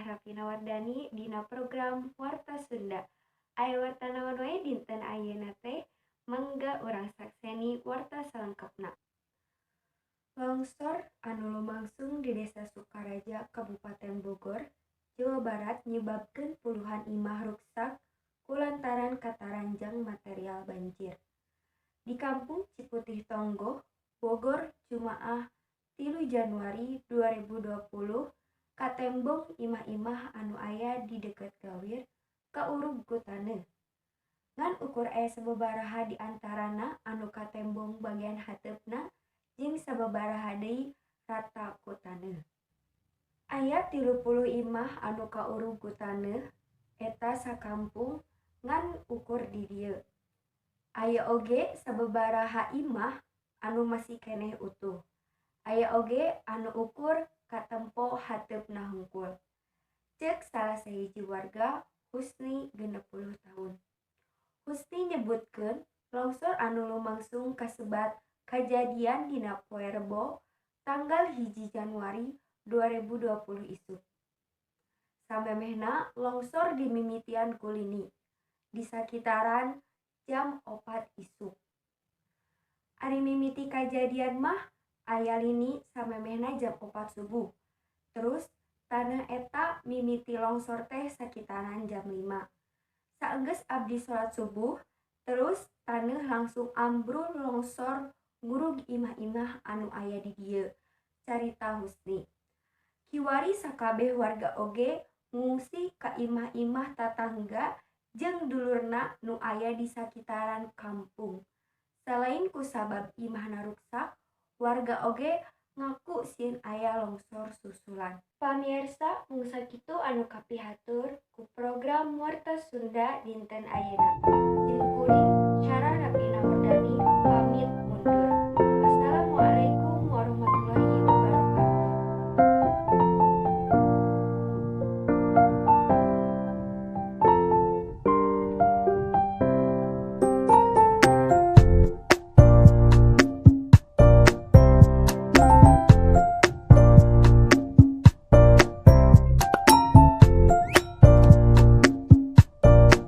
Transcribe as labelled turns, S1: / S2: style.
S1: Rafina Wardani dina program Warta Sunda. Aya warta naon wae dinten ayeuna teh mangga urang sakseni warta salengkapna. Longsor anu lumangsung di Desa Sukaraja, Kabupaten Bogor, Jawa Barat nyebabkeun puluhan imah ruksak kulantaran kataranjang material banjir. Di Kampung Ciputih Tonggo, Bogor, Jumaah 3 Januari 2020, katembong imah-imah anu aya di deket Gawir kaurug ku taneuh. Ngan ukur aya sababaraha di antarana anu katembong bagian hateupna jeung sababaraha deui rata ku taneuh. Aya 30 imah anu kaurug ku taneuh eta sakampung ngan ukur di dieu. Aya oge sababaraha imah anu masih keneh utuh. Aya oge anu ukur katempo hateupna hungkul. Ceuk salah sahiji warga, Husni 60 tahun. Husni nyebutkeun longsor anu lumangsung kasebat kajadian dina poe Rebo tanggal 1 Januari 2020 isuk. Samemehna longsor di mimitian ku lini di sakitaran jam 4 isuk. Ari mimiti kajadian mah aya lini samemehna jam 4 subuh. Terus taneuh eta mimiti longsor teh sakitaran jam 5. Saenggeus abdi salat subuh, terus taneuh langsung ambrul longsor ngurug imah-imah anu aya di dieu, carita Husni. Kiwari sakabeh warga oge ngungsi ka imah-imah tatangga jeung dulurna nu aya di sakitaran kampung. Selain ku sabab imahna ruksak, warga oge ngaku sieun aya longsor susulan. Pamirsa, mung sakitu anu kapihatur ku program Warta Sunda dinten ayeuna. Sim kuring